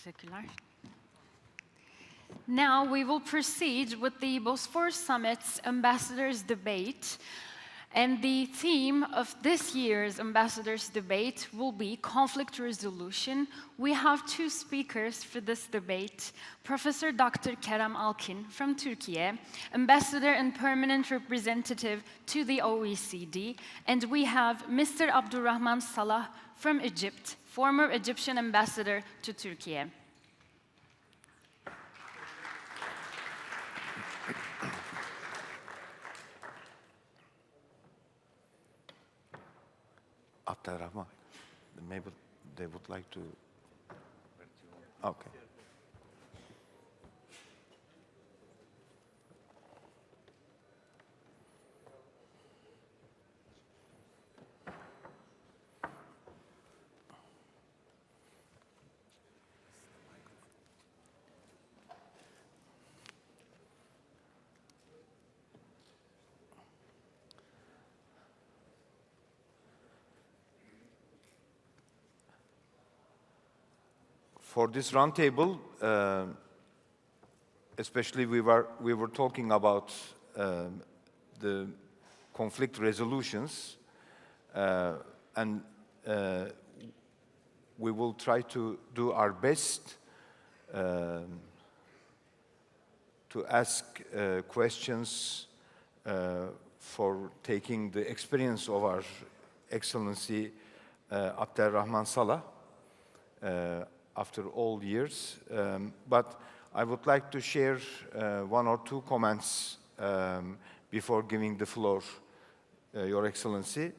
Teşekkürler. Now we will proceed with the Bosphorus Summit's Ambassadors Debate. And the theme of this year's Ambassadors Debate will be conflict resolution. We have two speakers for this debate. Professor Dr. Kerem Alkin from Turkey, Ambassador and Permanent Representative to the OECD. And we have Mr. Abdurrahman Salah from Egypt, former Egyptian Ambassador to Turkey. Abdurrahman, maybe they would like to. Okay. For this roundtable, especially we were talking about the conflict resolutions, and we will try to do our best to ask questions for taking the experience of our Excellency Abdurrahman Salah. After all years, but I would like to share one or two comments before giving the floor, Your Excellency.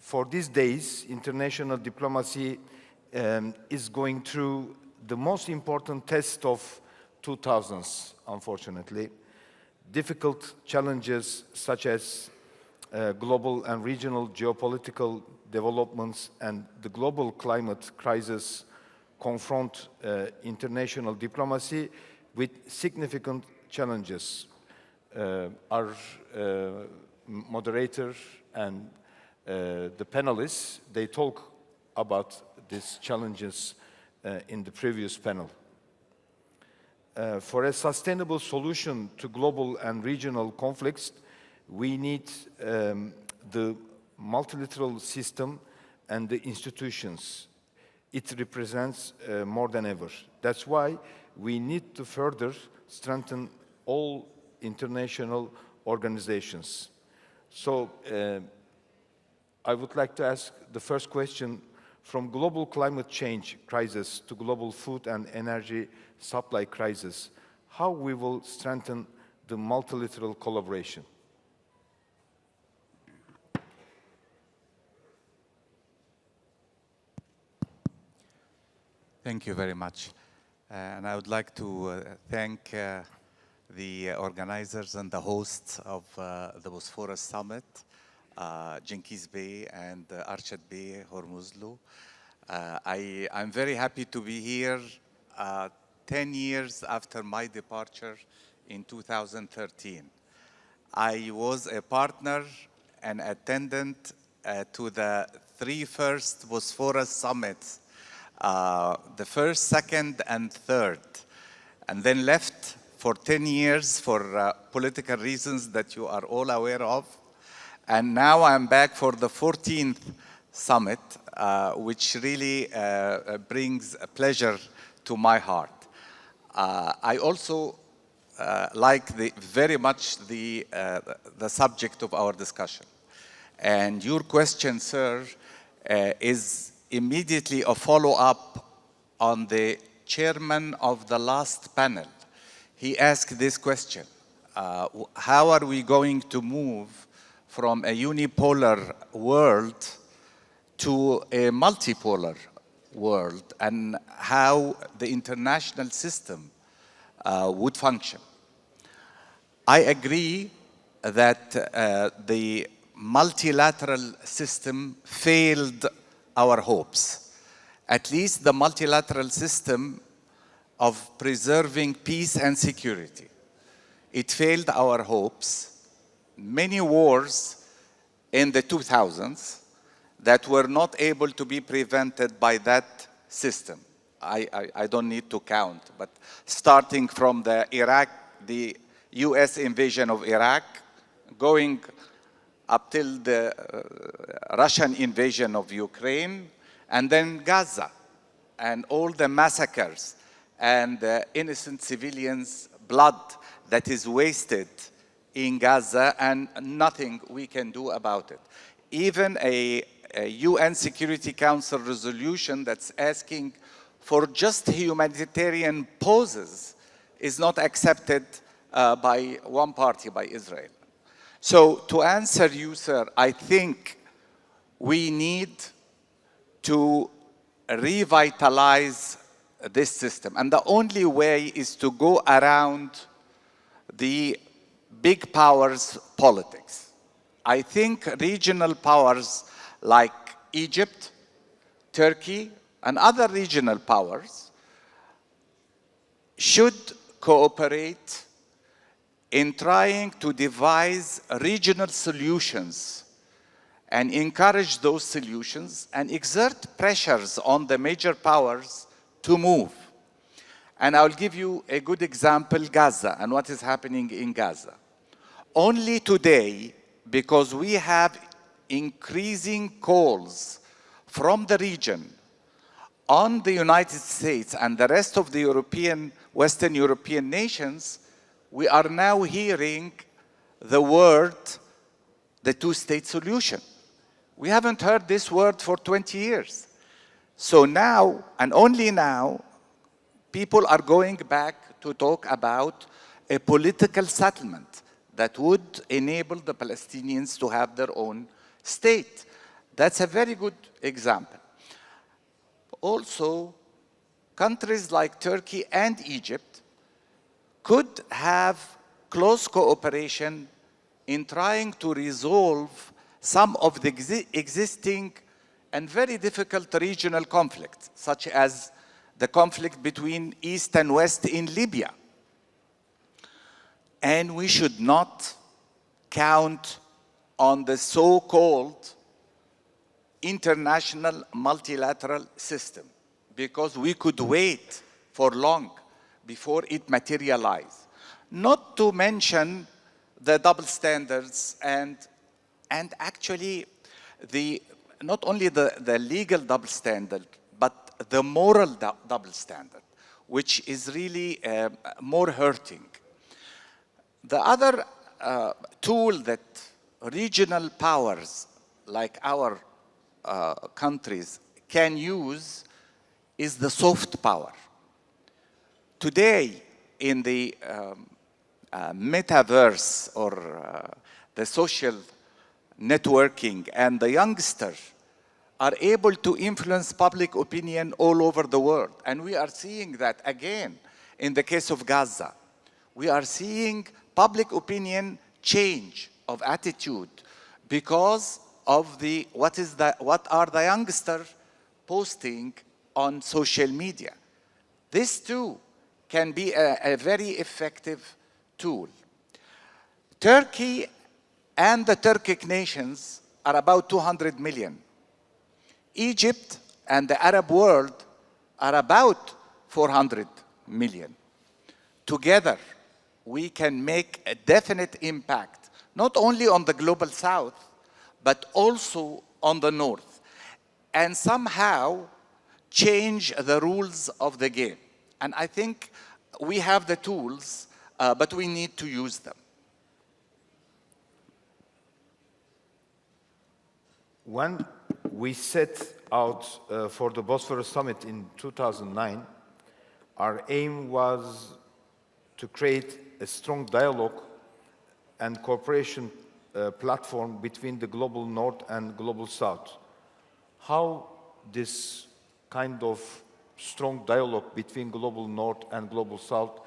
For these days, international diplomacy is going through the most important test of 2000s, unfortunately. Difficult challenges such as global and regional geopolitical developments and the global climate crisis confront international diplomacy with significant challenges. Our moderator and the panelists, they talk about these challenges in the previous panel. For a sustainable solution to global and regional conflicts, we need the multilateral system and the institutions. It represents more than ever. That's why we need to further strengthen all international organizations. So I would like to ask the first question: from global climate change crisis to global food and energy supply crisis, how we will strengthen the multilateral collaboration? Thank you very much. And I would like to thank the organizers and the hosts of the Bosphorus Summit, Cengiz Bey and Arshad Bey Hormuzlu. I'm very happy to be here 10 years after my departure in 2013. I was a partner and attendant to the three first Bosphorus Summits, the first, second, and third, and then left for 10 years for political reasons that you are all aware of. And now I'm back for the 14th summit, which really brings pleasure to my heart. I also like very much the subject of our discussion. And your question, sir, is immediately a follow-up on the chairman of the last panel. He asked this question: how are we going to move from a unipolar world to a multipolar world, and how the international system would function? I agree that the multilateral system failed our hopes. At least the multilateral system of preserving peace and security. It failed our hopes. Many wars in the 2000s, that were not able to be prevented by that system. I don't need to count, but starting from the US invasion of Iraq, going up till the Russian invasion of Ukraine, and then Gaza, and all the massacres and the innocent civilians' blood that is wasted in Gaza, and nothing we can do about it. Even a UN Security Council resolution that's asking for just humanitarian pauses is not accepted by one party, by Israel. So to answer you, sir, I think we need to revitalize this system. And the only way is to go around the big powers politics. I think regional powers like Egypt, Turkey, and other regional powers should cooperate in trying to devise regional solutions and encourage those solutions and exert pressures on the major powers to move. And I'll give you a good example, Gaza, and what is happening in Gaza. Only today, because we have increasing calls from the region on the United States and the rest of the Western European nations, we are now hearing the word, the two-state solution. We haven't heard this word for 20 years. So now, and only now, people are going back to talk about a political settlement that would enable the Palestinians to have their own state. That's a very good example. Also, countries like Turkey and Egypt could have close cooperation in trying to resolve some of the existing and very difficult regional conflicts, such as the conflict between East and West in Libya. And we should not count on the so-called international multilateral system, because we could wait for long before it materializes. Not to mention the double standards and actually not only the legal double standard, but the moral double standard, which is really more hurting. The other tool that regional powers like our countries can use is the soft power. Today, in the metaverse or the social networking, and the youngsters are able to influence public opinion all over the world. And we are seeing that again in the case of Gaza. We are seeing public opinion change of attitude because of what are the youngsters posting on social media. This too can be a very effective tool. Turkey and the Turkic nations are about 200 million. Egypt and the Arab world are about 400 million. Together, we can make a definite impact, not only on the global south, but also on the north, and somehow change the rules of the game. And I think we have the tools, but we need to use them. When we set out for the Bosphorus Summit in 2009, our aim was to create a strong dialogue and cooperation platform between the global north and global south. How this kind of strong dialogue between global north and global south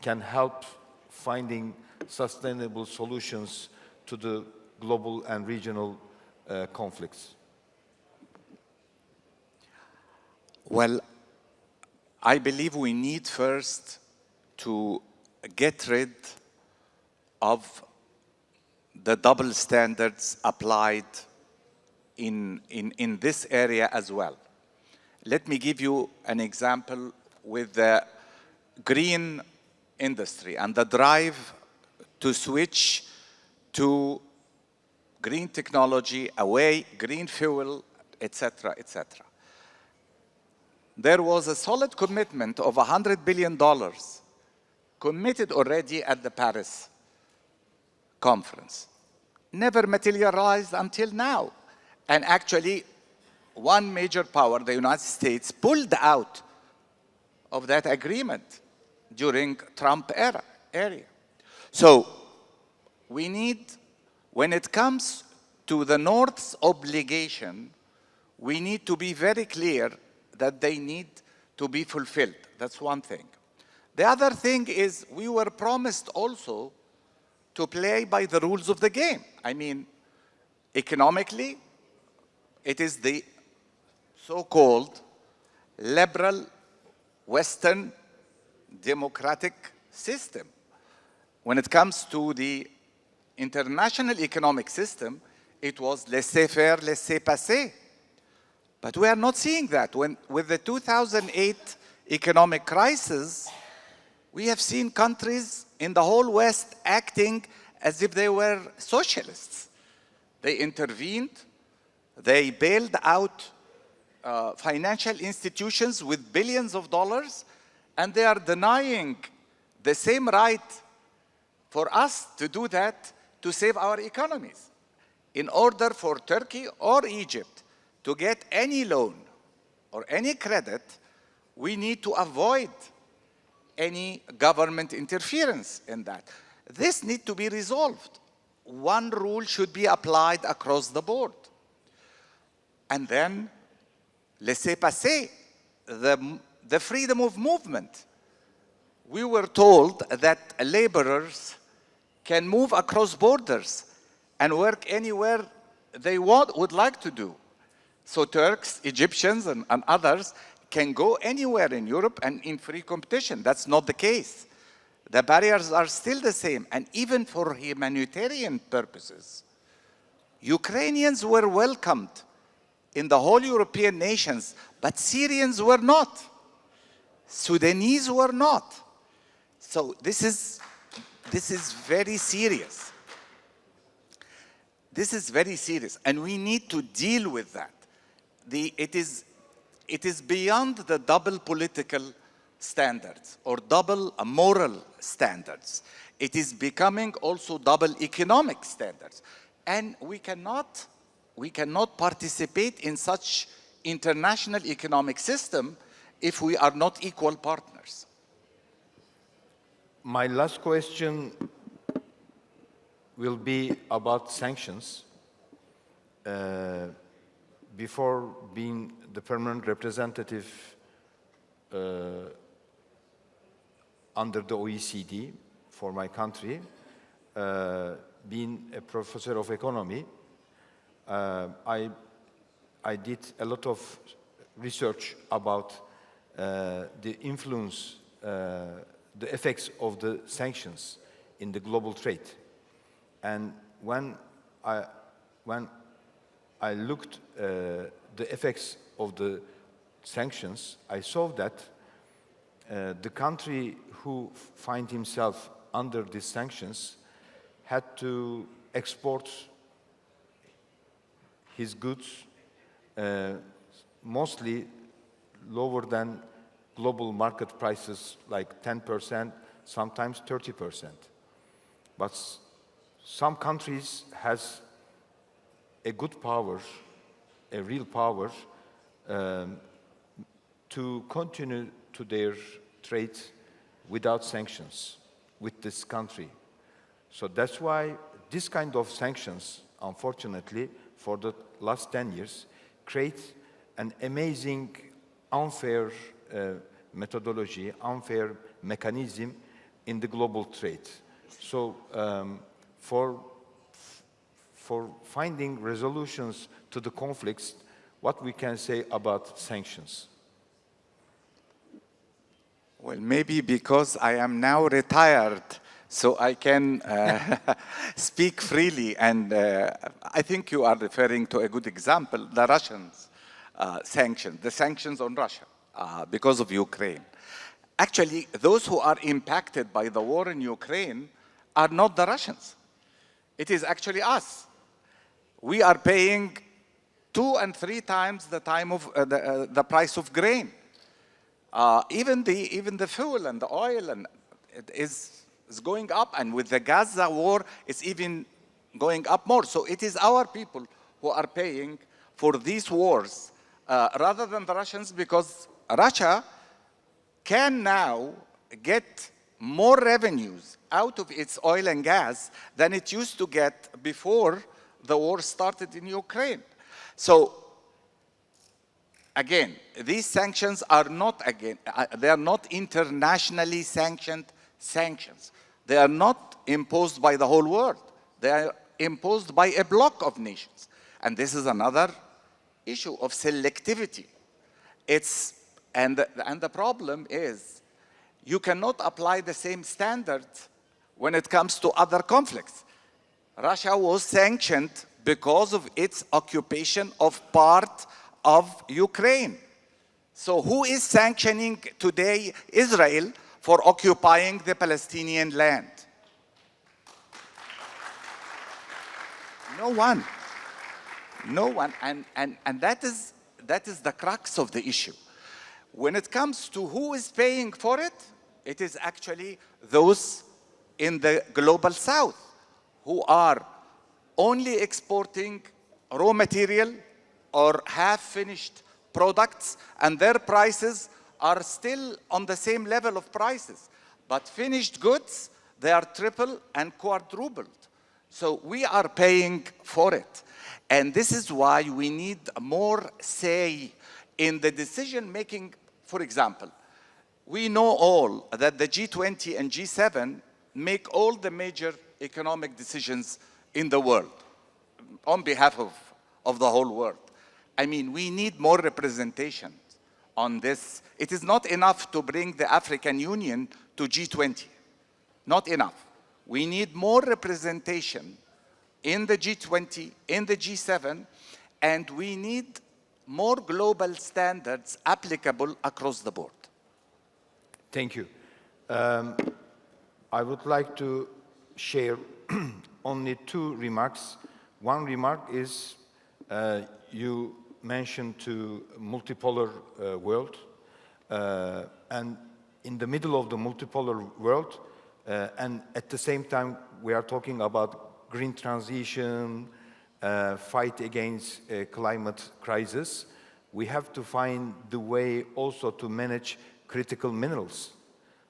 can help finding sustainable solutions to the global and regional conflicts? Well, I believe we need first to get rid of the double standards applied in this area as well. Let me give you an example with the green industry and the drive to switch to green technology, away, green fuel, etc., etc. There was a solid commitment of $100 billion committed already at the Paris conference. Never materialized until now. And actually, one major power, the United States, pulled out of that agreement during Trump era. So we need, when it comes to the North's obligation, we need to be very clear that they need to be fulfilled. That's one thing. The other thing is we were promised also to play by the rules of the game. I mean, economically, it is the so-called liberal Western democratic system. When it comes to the international economic system, it was laissez-faire, laissez-passer. But we are not seeing that. With the 2008 economic crisis, we have seen countries in the whole West acting as if they were socialists. They intervened, they bailed out financial institutions with billions of dollars, and they are denying the same right for us to do that to save our economies. In order for Turkey or Egypt to get any loan or any credit, we need to avoid any government interference in that. This needs to be resolved. One rule should be applied across the board. And then, laissez-passer, the freedom of movement. We were told that laborers can move across borders and work anywhere they would like to do. So Turks, Egyptians, and others can go anywhere in Europe and in free competition. That's not the case. The barriers are still the same. And even for humanitarian purposes, Ukrainians were welcomed in the whole European nations, but Syrians were not. Sudanese were not. So this is very serious. This is very serious, and we need to deal with that. It is beyond the double political standards or double moral standards. It is becoming also double economic standards. And we cannot participate in such international economic system if we are not equal partners. My last question will be about sanctions. Before being the permanent representative under the OECD for my country, being a professor of economy, I did a lot of research about the influence, the effects of the sanctions in the global trade. And when I looked the effects of the sanctions, I saw that the country who find himself under these sanctions had to export his goods mostly lower than global market prices, like 10%, sometimes 30%. But some countries has a good power, a real power, to continue to their trade without sanctions with this country. So that's why this kind of sanctions, unfortunately, for the last 10 years, create an amazing, unfair methodology, unfair mechanism in the global trade. So for finding resolutions to the conflicts, what we can say about sanctions? Well, maybe because I am now retired so I can speak freely. And I think you are referring to a good example, the Russians sanctions, the sanctions on Russia because of Ukraine. Actually, those who are impacted by the war in Ukraine are not the Russians. It is actually us. We are paying 2 and 3 times the time of the price of grain. Even the fuel and the oil and it is going up, and with the Gaza war, it's even going up more. So it is our people who are paying for these wars rather than the Russians, because Russia can now get more revenues out of its oil and gas than it used to get before the war started in Ukraine. So again, these sanctions are not, they are not internationally sanctioned sanctions. They are not imposed by the whole world. They are imposed by a block of nations. And this is another issue of selectivity. And the problem is you cannot apply the same standards when it comes to other conflicts. Russia was sanctioned because of its occupation of part of Ukraine. So who is sanctioning today Israel for occupying the Palestinian land? No one. No one. And that is the crux of the issue. When it comes to who is paying for it, it is actually those in the global south who are only exporting raw material or half-finished products, and their prices are still on the same level of prices. But finished goods, they are triple and quadrupled. So we are paying for it. And this is why we need more say in the decision-making. For example, we know all that the G20 and G7 make all the major economic decisions in the world on behalf of the whole world. I mean, we need more representation on this. It is not enough to bring the African Union to G20. Not enough. We need more representation in the G20, in the G7, and we need more global standards applicable across the board. Thank you. I would like to share only 2 remarks. One remark is you mentioned to multipolar world, and in the middle of the multipolar world, and at the same time we are talking about green transition, fight against climate crisis. We have to find the way also to manage critical minerals.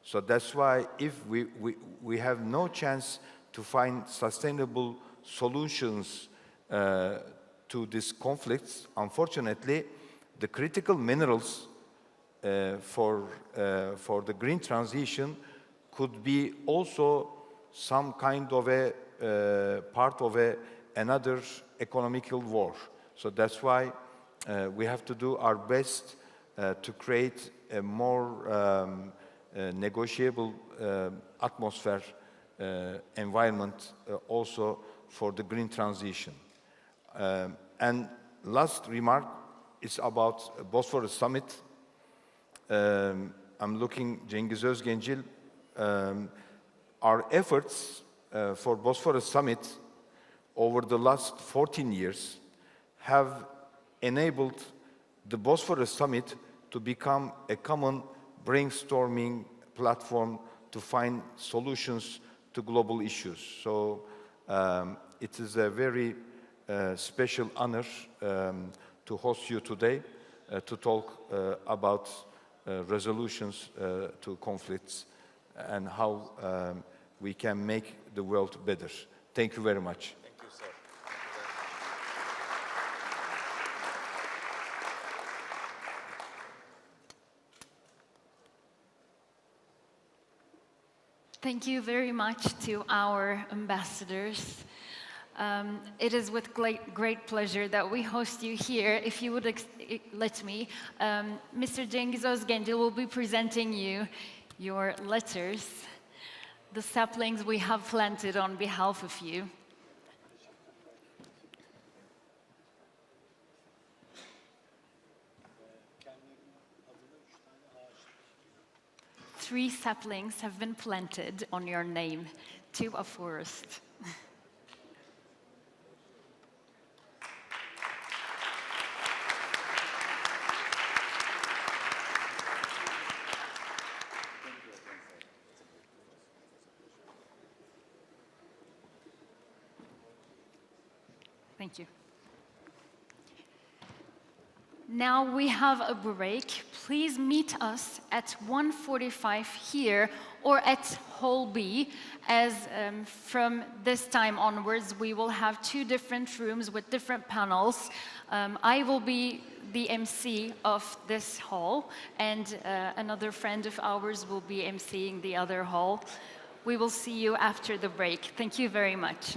So that's why if we have no chance to find sustainable solutions to these conflicts, unfortunately, the critical minerals for the green transition could be also some kind of a part of another economical war. So that's why we have to do our best to create a more negotiable atmosphere, environment also for the green transition. And last remark is about Bosphorus Summit. I'm looking Cengiz Özgencil. Our efforts for Bosphorus Summit over the last 14 years have enabled the Bosphorus Summit to become a common brainstorming platform to find solutions to global issues. So it is a very special honor to host you today to talk about resolutions to conflicts and how we can make the world better. Thank you very much. Thank you, sir. Thank you very much to our ambassadors. It is with great pleasure that we host you here. If you would let me, Mr. Cengiz Özgencil will be presenting you your letters. the saplings we have planted on behalf of you. 3 saplings have been planted on your name to a forest. Thank you. Now we have a break. Please meet us at 1:45 here or at Hall B, as from this time onwards we will have 2 different rooms with different panels. I will be the MC of this hall, and another friend of ours will be MCing the other hall. We will see you after the break. Thank you very much.